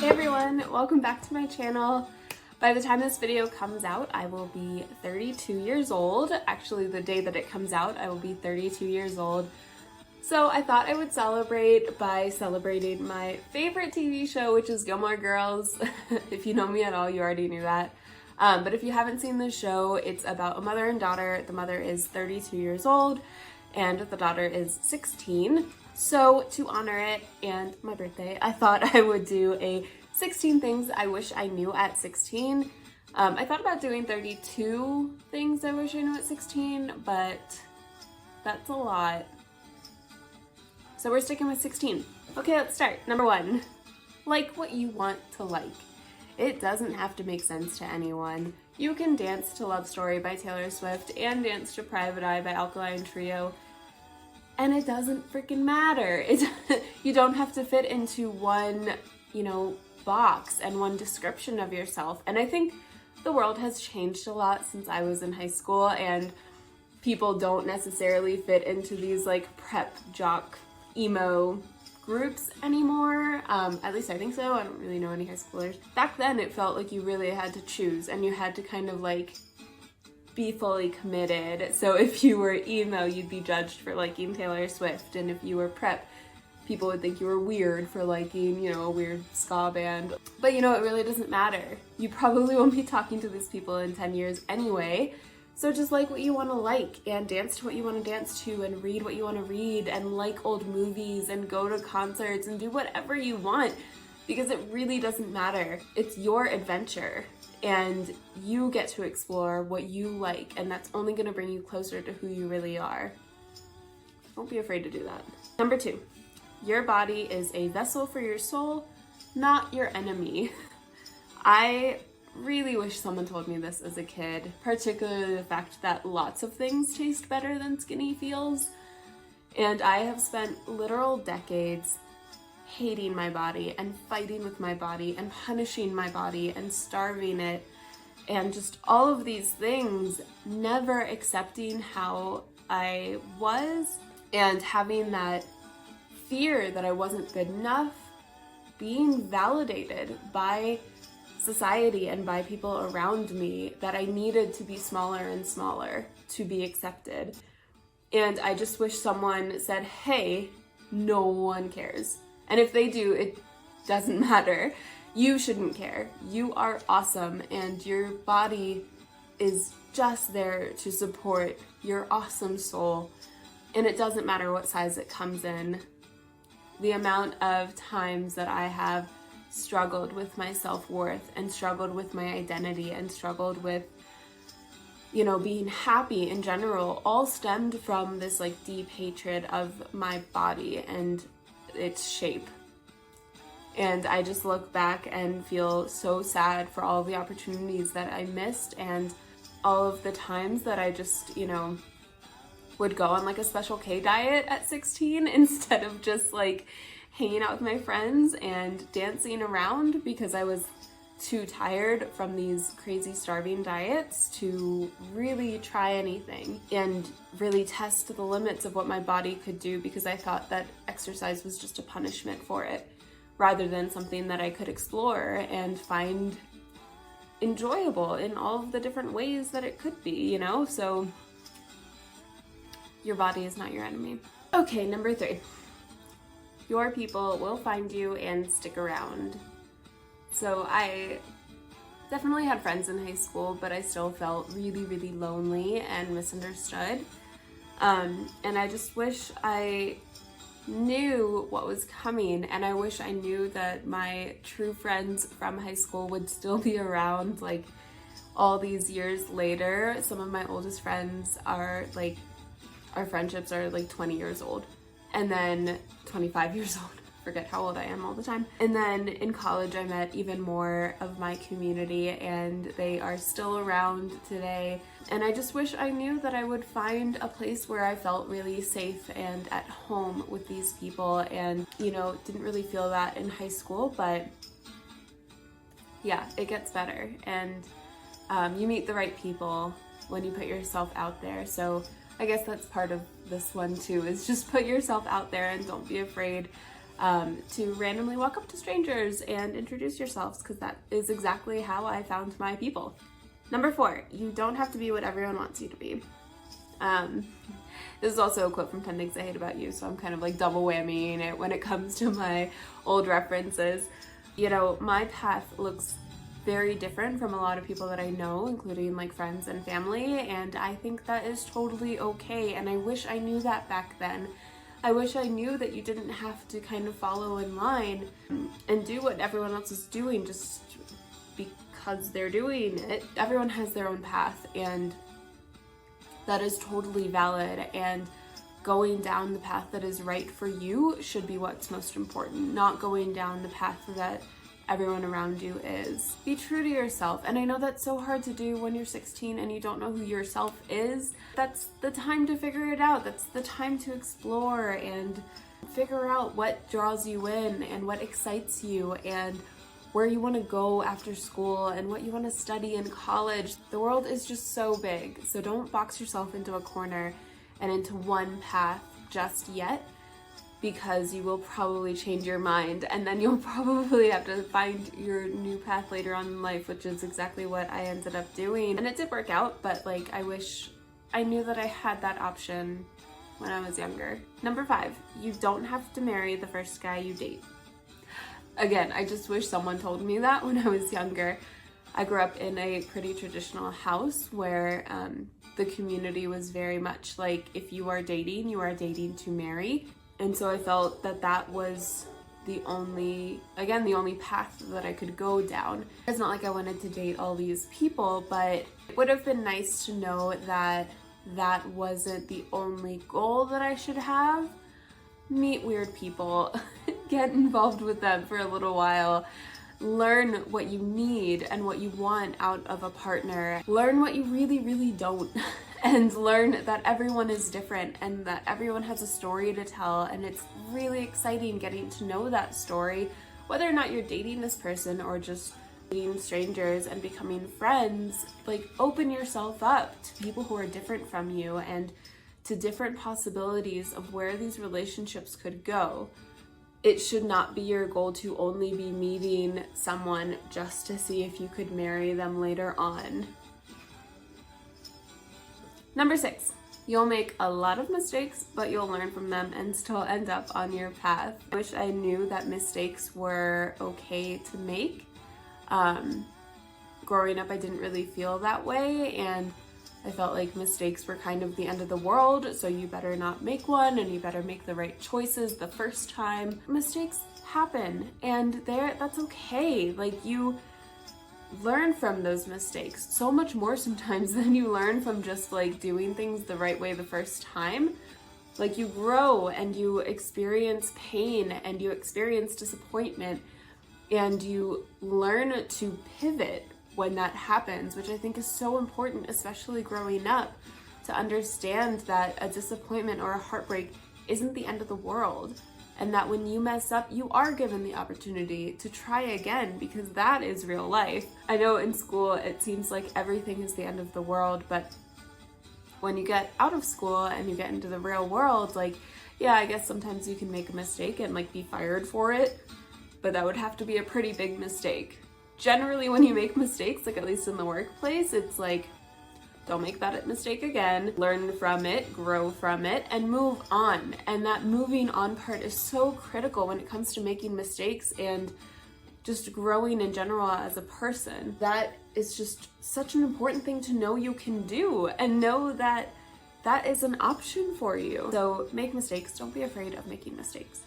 everyone, welcome back to my channel. By the time this video comes out, I will be 32 years old. Actually, the day that it comes out, I will be 32 years old. So I thought I would celebrate by celebrating my favorite TV show, which is Gilmore Girls. If you know me at all, you already knew that. But if you haven't seen the show, it's about a mother and daughter. The mother is 32 years old and the daughter is 16. So to honor it and my birthday, I thought I would do a 16 things I wish I knew at 16. I thought about doing 32 things I wish I knew at 16, but that's a lot. So we're sticking with 16. Okay, let's start. Number 1, like what you want to like. It doesn't have to make sense to anyone. You can dance to Love Story by Taylor Swift and dance to Private Eye by Alkaline Trio, and it doesn't freaking matter. You don't have to fit into one, box and one description of yourself. And I think the world has changed a lot since I was in high school, and people don't necessarily fit into these like prep, jock, emo groups anymore. At least I think so. I don't really know any high schoolers. Back then it felt like you really had to choose and you had to kind of like be fully committed. So if you were emo, you'd be judged for liking Taylor Swift, and if you were prep, people would think you were weird for liking, a weird ska band. But it really doesn't matter. You probably won't be talking to these people in 10 years anyway. So just like what you want to like, and dance to what you want to dance to, and read what you want to read, and like old movies, and go to concerts, and do whatever you want, because it really doesn't matter. It's your adventure, and you get to explore what you like, and that's only going to bring you closer to who you really are. Don't be afraid to do that. Number 2, your body is a vessel for your soul, not your enemy. I really wish someone told me this as a kid, particularly the fact that lots of things taste better than skinny feels. And I have spent literal decades hating my body and fighting with my body and punishing my body and starving it and just all of these things, never accepting how I was and having that fear that I wasn't good enough, being validated by society and by people around me that I needed to be smaller and smaller to be accepted. And I just wish someone said, hey, no one cares. And if they do, it doesn't matter. You shouldn't care. You are awesome, and your body is just there to support your awesome soul. And it doesn't matter what size it comes in. The amount of times that I have struggled with my self-worth and struggled with my identity and struggled with being happy in general all stemmed from this like deep hatred of my body and its shape. And I just look back and feel so sad for all the opportunities that I missed and all of the times that I just would go on like a Special K diet at 16 instead of just like hanging out with my friends and dancing around, because I was too tired from these crazy starving diets to really try anything and really test the limits of what my body could do, because I thought that exercise was just a punishment for it rather than something that I could explore and find enjoyable in all of the different ways that it could be, So your body is not your enemy. Okay, number 3. Your people will find you and stick around. So I definitely had friends in high school, but I still felt really, really lonely and misunderstood. And I just wish I knew what was coming, and I wish I knew that my true friends from high school would still be around like all these years later. Some of my oldest friends are like, our friendships are like 20 years old. And then 25 years old. Forget how old I am all the time. And then in college I met even more of my community, and they are still around today. And I just wish I knew that I would find a place where I felt really safe and at home with these people, and didn't really feel that in high school, but yeah, it gets better. And you meet the right people when you put yourself out there. So I guess that's part of this one too, is just put yourself out there and don't be afraid to randomly walk up to strangers and introduce yourselves, because that is exactly how I found my people. Number 4, you don't have to be what everyone wants you to be. This is also a quote from 10 Things I Hate About You, so I'm kind of like double whammying it when it comes to my old references. You know, my path looks very different from a lot of people that I know, including like friends and family, and I think that is totally okay, and I wish I knew that back then. I wish I knew that you didn't have to kind of follow in line and do what everyone else is doing just because they're doing it. Everyone has their own path, and that is totally valid, and going down the path that is right for you should be what's most important, not going down the path that everyone around you is. Be true to yourself, and I know that's so hard to do when you're 16 and you don't know who yourself is. That's the time to figure it out. That's the time to explore and figure out what draws you in and what excites you and where you want to go after school and what you want to study in college. The world is just so big, so don't box yourself into a corner and into one path just yet, because you will probably change your mind, and then you'll probably have to find your new path later on in life, which is exactly what I ended up doing. And it did work out, but like, I wish I knew that I had that option when I was younger. Number 5, you don't have to marry the first guy you date. Again, I just wish someone told me that when I was younger. I grew up in a pretty traditional house where the community was very much like, if you are dating to marry. And so I felt that that was the only path that I could go down. It's not like I wanted to date all these people, but it would have been nice to know that that wasn't the only goal that I should have. Meet weird people, get involved with them for a little while, learn what you need and what you want out of a partner, learn what you really, really don't. And learn that everyone is different and that everyone has a story to tell, and it's really exciting getting to know that story, whether or not you're dating this person or just being strangers and becoming friends. Like, open yourself up to people who are different from you and to different possibilities of where these relationships could go. It should not be your goal to only be meeting someone just to see if you could marry them later on. Number 6, you'll make a lot of mistakes, but you'll learn from them and still end up on your path. I wish I knew that mistakes were okay to make. Growing up, I didn't really feel that way, and I felt like mistakes were kind of the end of the world, so you better not make one, and you better make the right choices the first time. Mistakes happen, and that's okay. Like, you learn from those mistakes so much more sometimes than you learn from just like doing things the right way the first time. Like, you grow and you experience pain and you experience disappointment, and you learn to pivot when that happens, which I think is so important, especially growing up, to understand that a disappointment or a heartbreak isn't the end of the world. And that when you mess up, you are given the opportunity to try again, because that is real life. I know in school it seems like everything is the end of the world, but when you get out of school and you get into the real world, like, yeah, I guess sometimes you can make a mistake and like be fired for it, but that would have to be a pretty big mistake. Generally, when you make mistakes, like at least in the workplace, it's like, don't make that mistake again, learn from it, grow from it, and move on. And that moving on part is so critical when it comes to making mistakes and just growing in general as a person. That is just such an important thing to know you can do, and know that that is an option for you. So make mistakes, don't be afraid of making mistakes.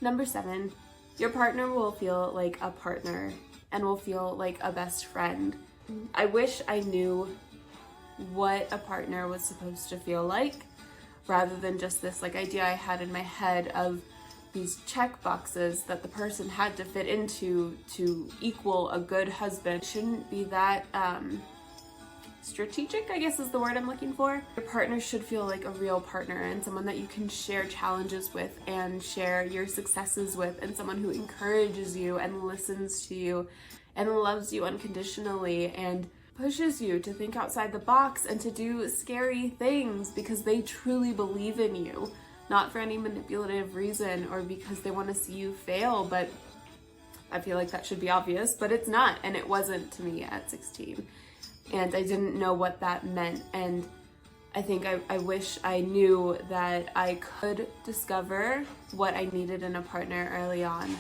Number 7, your partner will feel like a partner and will feel like a best friend. I wish I knew what a partner was supposed to feel like, rather than just this like idea I had in my head of these check boxes that the person had to fit into to equal a good husband. It shouldn't be that strategic, I guess is the word I'm looking for. Your partner should feel like a real partner, and someone that you can share challenges with and share your successes with, and someone who encourages you and listens to you and loves you unconditionally and pushes you to think outside the box and to do scary things because they truly believe in you. not for any manipulative reason or because they want to see you fail, but I feel like that should be obvious, but it's not, and it wasn't to me at 16. And I didn't know what that meant, and I think I wish I knew that I could discover what I needed in a partner early on.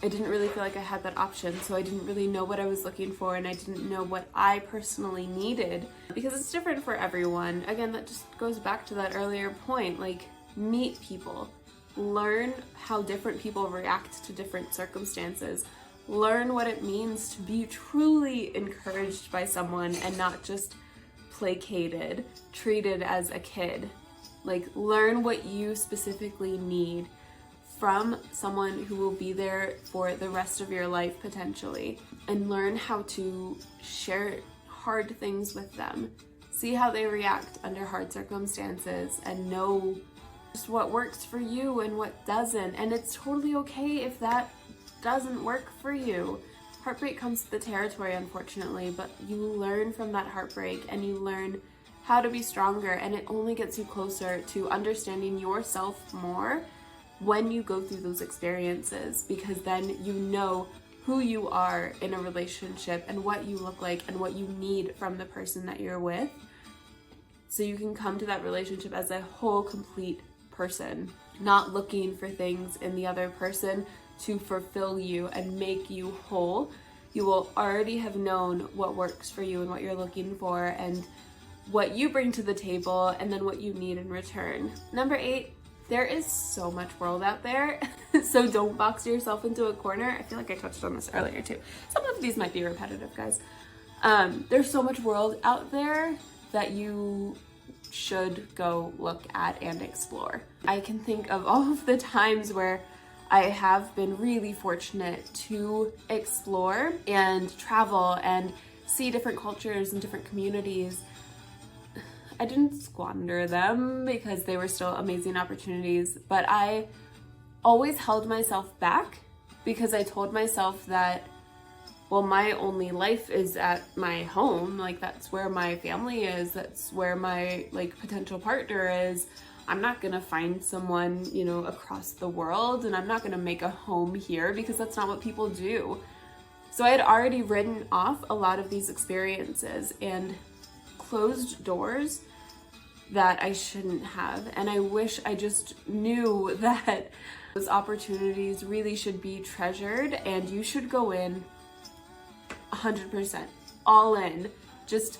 I didn't really feel like I had that option, so I didn't really know what I was looking for, and I didn't know what I personally needed, because it's different for everyone. Again, that just goes back to that earlier point, like, meet people. Learn how different people react to different circumstances. Learn what it means to be truly encouraged by someone and not just placated, treated as a kid. Like, learn what you specifically need from someone who will be there for the rest of your life potentially, and learn how to share hard things with them. See how they react under hard circumstances and know just what works for you and what doesn't. And it's totally okay if that doesn't work for you. Heartbreak comes with the territory, unfortunately, but you learn from that heartbreak and you learn how to be stronger, and it only gets you closer to understanding yourself more when you go through those experiences, because then you know who you are in a relationship and what you look like and what you need from the person that you're with, so you can come to that relationship as a whole, complete person, not looking for things in the other person to fulfill you and make you whole. You will already have known what works for you and what you're looking for and what you bring to the table, and then what you need in return. Number 8, there is so much world out there, so don't box yourself into a corner. I feel like I touched on this earlier too. Some of these might be repetitive, guys. There's so much world out there that you should go look at and explore. I can think of all of the times where I have been really fortunate to explore and travel and see different cultures and different communities. I didn't squander them because they were still amazing opportunities, but I always held myself back because I told myself that, well, my only life is at my home. Like, that's where my family is. That's where my, like, potential partner is. I'm not gonna find someone, you know, across the world, and I'm not gonna make a home here because that's not what people do. So I had already written off a lot of these experiences and closed doors that I shouldn't have. And I wish I just knew that those opportunities really should be treasured, and you should go in 100%, all in. Just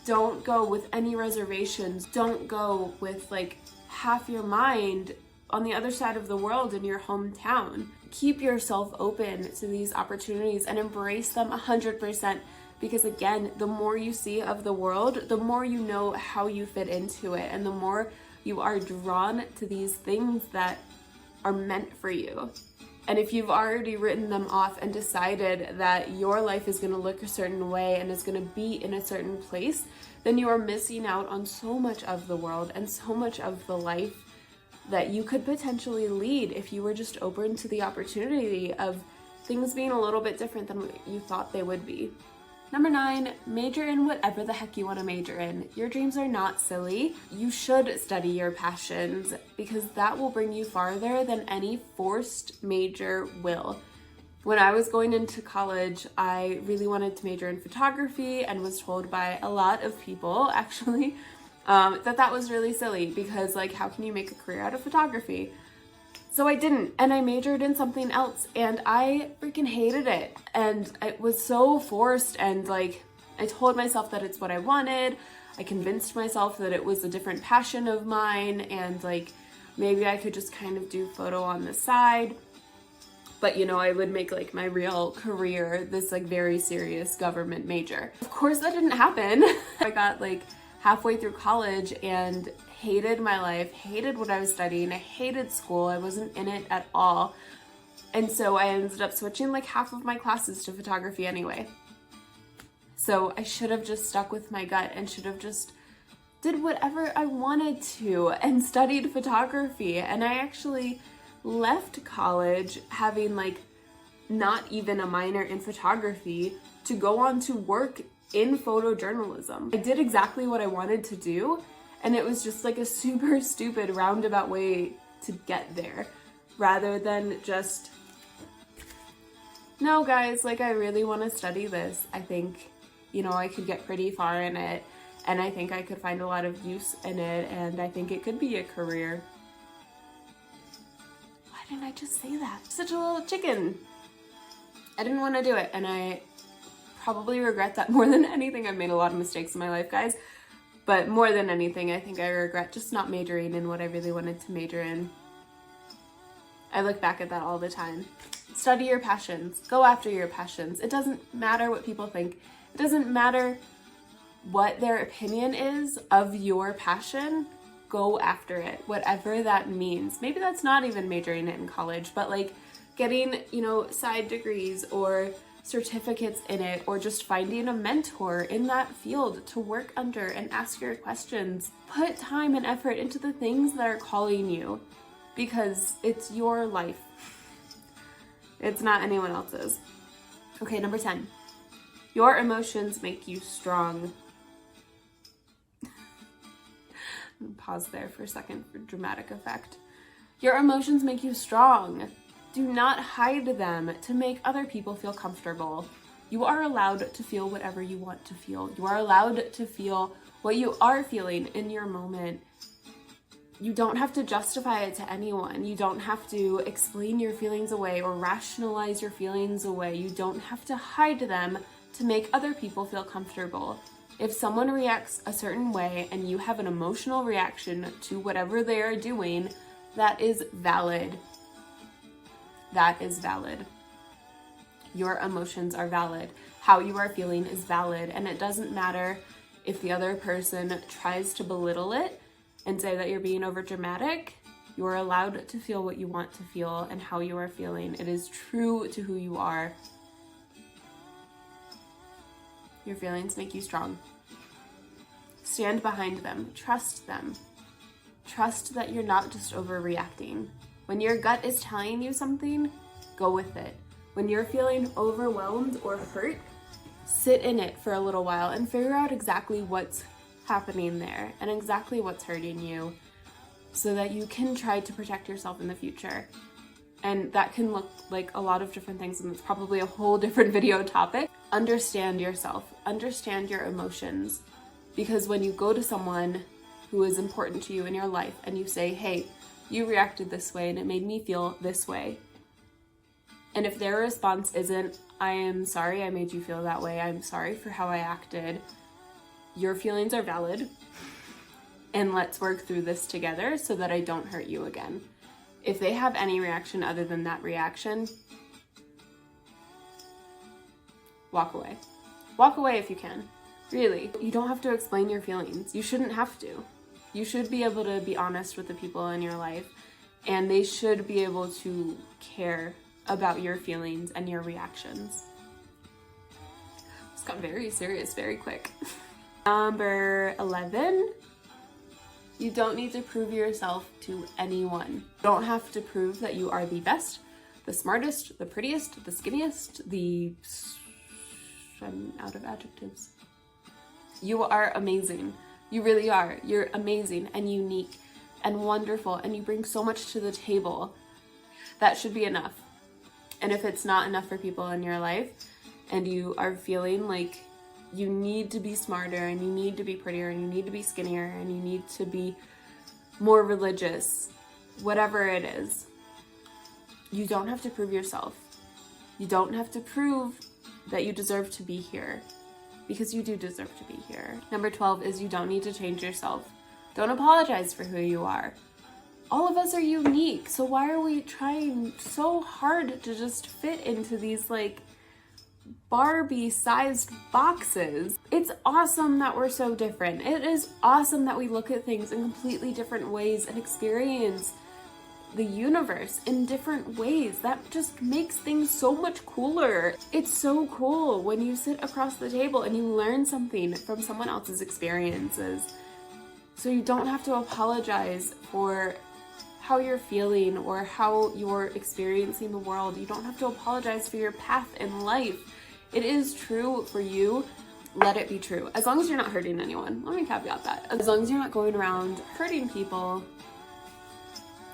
don't go with any reservations. Don't go with like half your mind on the other side of the world in your hometown. Keep yourself open to these opportunities and embrace them 100%, because again, the more you see of the world, the more you know how you fit into it, and the more you are drawn to these things that are meant for you. And if you've already written them off and decided that your life is going to look a certain way and is going to be in a certain place, then you are missing out on so much of the world and so much of the life that you could potentially lead if you were just open to the opportunity of things being a little bit different than what you thought they would be. Number 9, major in whatever the heck you want to major in. Your dreams are not silly. You should study your passions, because that will bring you farther than any forced major will. When I was going into college, I really wanted to major in photography and was told by a lot of people, actually, that was really silly because, like, how can you make a career out of photography? So I didn't, and I majored in something else, and I freaking hated it. And it was so forced, and like, I told myself that it's what I wanted. I convinced myself that it was a different passion of mine, and like, maybe I could just kind of do photo on the side. But you know, I would make like my real career this like very serious government major. Of course that didn't happen. I got like halfway through college and hated my life, hated what I was studying, I hated school, I wasn't in it at all. And so I ended up switching like half of my classes to photography anyway. So I should have just stuck with my gut and should have just did whatever I wanted to and studied photography. And I actually left college having like not even a minor in photography to go on to work in photojournalism. I did exactly what I wanted to do, And it was just like a super stupid roundabout way to get there, rather than just, no guys, like I really want to study this. I think, you know, I could get pretty far in it, and I think I could find a lot of use in it, and I think it could be a career. Why didn't I just say that? Such a little chicken. I didn't want to do it, and I probably regret that more than anything. I've made a lot of mistakes in my life, guys, but more than anything, I think I regret just not majoring in what I really wanted to major in. I look back at that all the time. Study your passions. Go after your passions. It doesn't matter what people think. It doesn't matter what their opinion is of your passion. Go after it, whatever that means. Maybe that's not even majoring it in college, but like getting, you know, side degrees or certificates in it, or just finding a mentor in that field to work under and ask your questions. Put time and effort into the things that are calling you, because it's your life. It's not anyone else's. Okay, number 10. Your emotions make you strong. Pause there for a second for dramatic effect. Your emotions make you strong. Do not hide them to make other people feel comfortable. You are allowed to feel whatever you want to feel. You are allowed to feel what you are feeling in your moment. You don't have to justify it to anyone. You don't have to explain your feelings away or rationalize your feelings away. You don't have to hide them to make other people feel comfortable. If someone reacts a certain way and you have an emotional reaction to whatever they are doing, that is valid. That is valid. Your emotions are valid. How you are feeling is valid. And it doesn't matter if the other person tries to belittle it and say that you're being over dramatic. You are allowed to feel what you want to feel and how you are feeling. It is true to who you are. Your feelings make you strong. Stand behind them. Trust them. Trust that you're not just overreacting. When your gut is telling you something, go with it. When you're feeling overwhelmed or hurt, sit in it for a little while and figure out exactly what's happening there and exactly what's hurting you, so that you can try to protect yourself in the future. And that can look like a lot of different things, and it's probably a whole different video topic. Understand yourself, understand your emotions, because when you go to someone who is important to you in your life and you say, hey, you reacted this way and it made me feel this way, and if their response isn't, I am sorry I made you feel that way, I'm sorry for how I acted, your feelings are valid, and let's work through this together so that I don't hurt you again. If they have any reaction other than that reaction, walk away. Walk away if you can. Really. You don't have to explain your feelings. You shouldn't have to. You should be able to be honest with the people in your life, and they should be able to care about your feelings and your reactions. This got very serious very quick. Number 11. You don't need to prove yourself to anyone. You don't have to prove that you are the best, the smartest, the prettiest, the skinniest, I'm out of adjectives. You are amazing. You really are. You're amazing and unique and wonderful, and you bring so much to the table. That should be enough. And if it's not enough for people in your life, and you are feeling like you need to be smarter, and you need to be prettier, and you need to be skinnier, and you need to be more religious, whatever it is, you don't have to prove yourself. You don't have to prove that you deserve to be here, because you do deserve to be here. Number 12 is you don't need to change yourself. Don't apologize for who you are. All of us are unique, so why are we trying so hard to just fit into these like Barbie-sized boxes? It's awesome that we're so different. It is awesome that we look at things in completely different ways and experience the universe in different ways. That just makes things so much cooler. It's so cool when you sit across the table and you learn something from someone else's experiences. So you don't have to apologize for how you're feeling or how you're experiencing the world. You don't have to apologize for your path in life. It is true for you let it be true. As long as you're not hurting anyone. Let me caveat that. As long as you're not going around hurting people,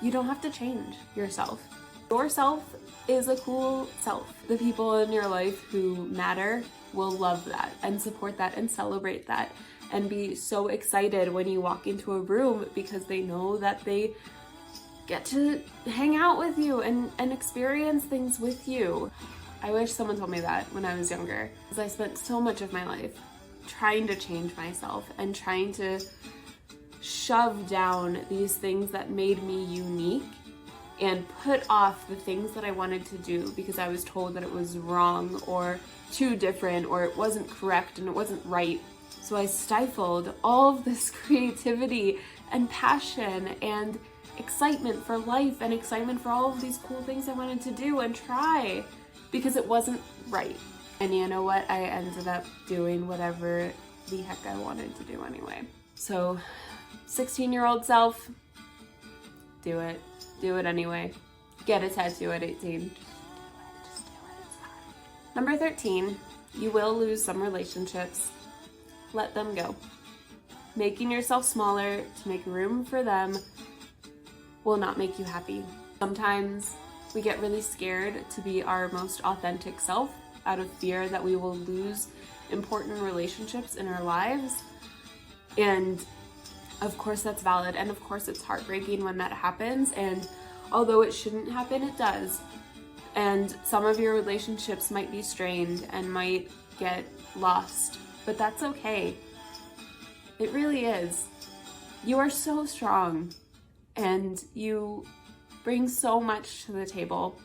you don't have to change yourself. Your self is a cool self. The people in your life who matter will love that and support that and celebrate that and be so excited when you walk into a room because they know that they get to hang out with you and experience things with you. I wish someone told me that when I was younger, because I spent so much of my life trying to change myself and trying to shove down these things that made me unique and put off the things that I wanted to do because I was told that it was wrong or too different or it wasn't correct and it wasn't right. So I stifled all of this creativity and passion and excitement for life and excitement for all of these cool things I wanted to do and try because it wasn't right. And you know what? I ended up doing whatever the heck I wanted to do anyway. So 16-year-old self, do it. Do it anyway. Get a tattoo at 18. Just do it. It's fine. Number 13, you will lose some relationships. Let them go. Making yourself smaller to make room for them will not make you happy. Sometimes we get really scared to be our most authentic self out of fear that we will lose important relationships in our lives. And of course that's valid, and of course it's heartbreaking when that happens, and although it shouldn't happen, it does. And some of your relationships might be strained and might get lost, but that's okay. It really is. You are so strong and you bring so much to the table.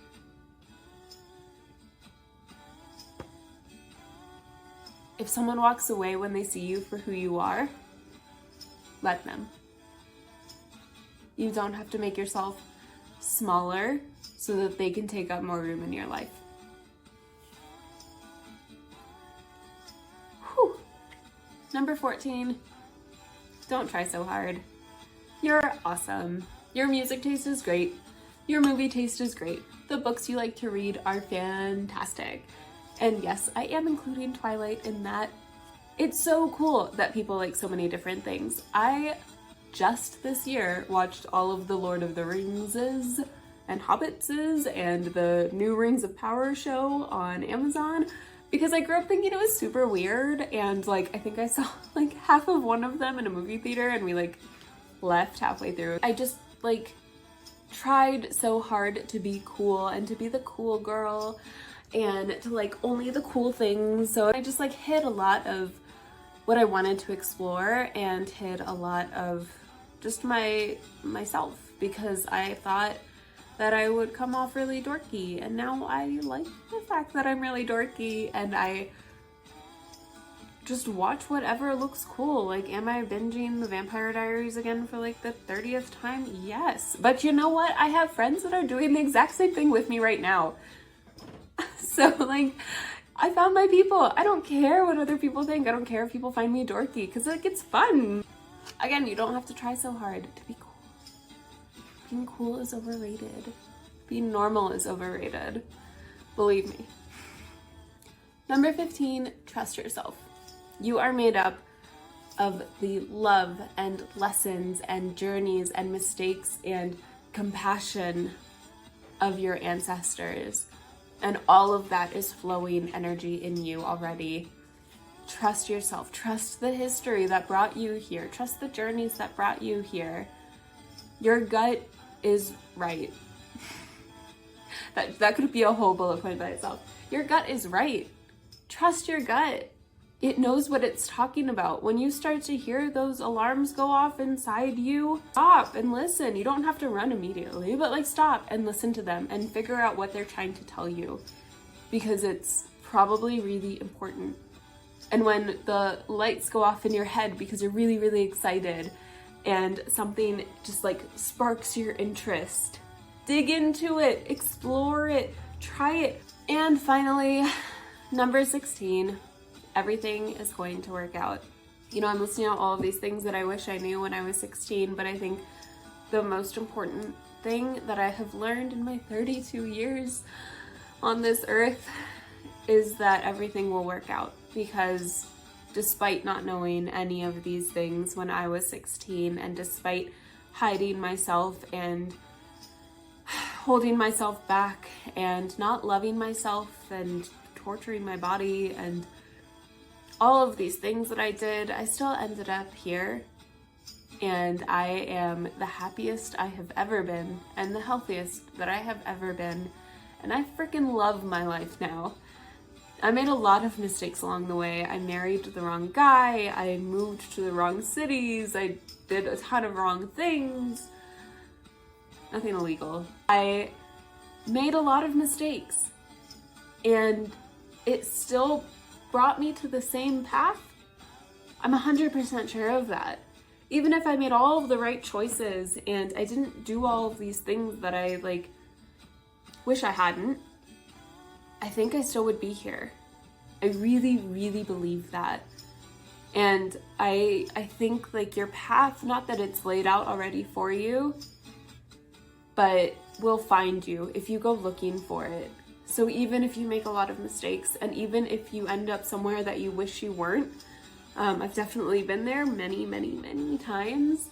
If someone walks away when they see you for who you are, let them. You don't have to make yourself smaller so that they can take up more room in your life. Whew. Number 14, don't try so hard. You're awesome. Your music taste is great. Your movie taste is great. The books you like to read are fantastic. And yes, I am including Twilight in that. It's so cool that people like so many different things. I just this year watched all of the Lord of the Ringses and Hobbitses and the new Rings of Power show on Amazon because I grew up thinking it was super weird, and like I think I saw like half of one of them in a movie theater and we like left halfway through. I just like tried so hard to be cool and to be the cool girl and to like only the cool things. So I just like hid a lot of what I wanted to explore and hid a lot of just myself because I thought that I would come off really dorky, and now I like the fact that I'm really dorky and I just watch whatever looks cool. Like, am I binging The Vampire Diaries again for like the 30th time? Yes. But you know what? I have friends that are doing the exact same thing with me right now. So like, I found my people. I don't care what other people think. I don't care if people find me dorky because like it's fun. Again, you don't have to try so hard to be cool. Being cool is overrated. Being normal is overrated. Believe me. Number 15, trust yourself. You are made up of the love and lessons and journeys and mistakes and compassion of your ancestors. And all of that is flowing energy in you already. Trust yourself. Trust the history that brought you here. Trust the journeys that brought you here. Your gut is right. That could be a whole bullet point by itself. Your gut is right. Trust your gut. It knows what it's talking about. When you start to hear those alarms go off inside you, stop and listen. You don't have to run immediately, but like stop and listen to them and figure out what they're trying to tell you, because it's probably really important. And when the lights go off in your head because you're really, really excited and something just like sparks your interest, dig into it, explore it, try it. And finally, number 16, everything is going to work out. You know, I'm listing out all of these things that I wish I knew when I was 16, but I think the most important thing that I have learned in my 32 years on this earth is that everything will work out, because despite not knowing any of these things when I was 16, and despite hiding myself and holding myself back and not loving myself and torturing my body and all of these things that I did, I still ended up here. And I am the happiest I have ever been and the healthiest that I have ever been. And I freaking love my life now. I made a lot of mistakes along the way. I married the wrong guy. I moved to the wrong cities. I did a ton of wrong things. Nothing illegal. I made a lot of mistakes. And it still brought me to the same path. I'm 100% sure of that. Even if I made all of the right choices and I didn't do all of these things that I wish I hadn't, I think I still would be here. I really, really believe that. And I think your path, not that it's laid out already for you, but will find you if you go looking for it. So even if you make a lot of mistakes, and even if you end up somewhere that you wish you weren't, I've definitely been there many, many, many times.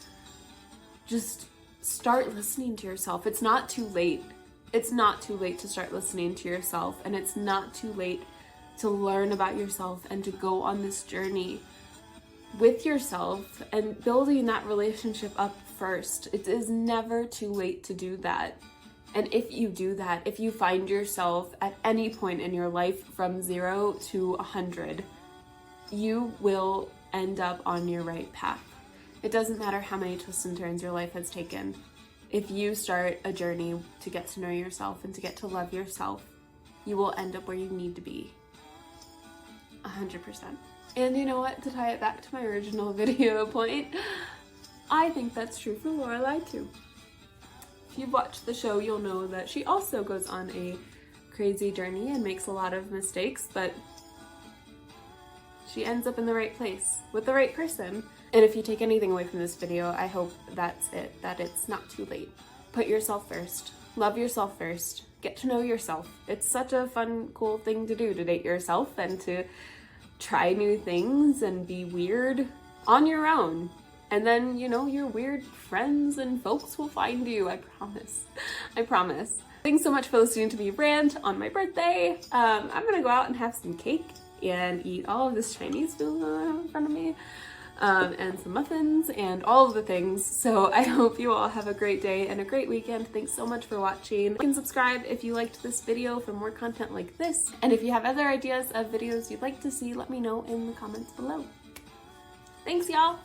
Just start listening to yourself. It's not too late. It's not too late to start listening to yourself, and it's not too late to learn about yourself and to go on this journey with yourself and building that relationship up first. It is never too late to do that. And if you do that, if you find yourself at any point in your life from 0 to 100, you will end up on your right path. It doesn't matter how many twists and turns your life has taken. If you start a journey to get to know yourself and to get to love yourself, you will end up where you need to be. 100%. And you know what? To tie it back to my original video point, I think that's true for Lorelai too. If you've watched the show, you'll know that she also goes on a crazy journey and makes a lot of mistakes, but she ends up in the right place with the right person. And if you take anything away from this video, I hope that's it, that it's not too late. Put yourself first. Love yourself first. Get to know yourself. It's such a fun, cool thing to do, to date yourself and to try new things and be weird on your own. And then, your weird friends and folks will find you, I promise. I promise. Thanks so much for listening to me rant on my birthday. I'm gonna go out and have some cake and eat all of this Chinese food in front of me, and some muffins and all of the things. So I hope you all have a great day and a great weekend. Thanks so much for watching. You can subscribe if you liked this video for more content like this. And if you have other ideas of videos you'd like to see, let me know in the comments below. Thanks, y'all.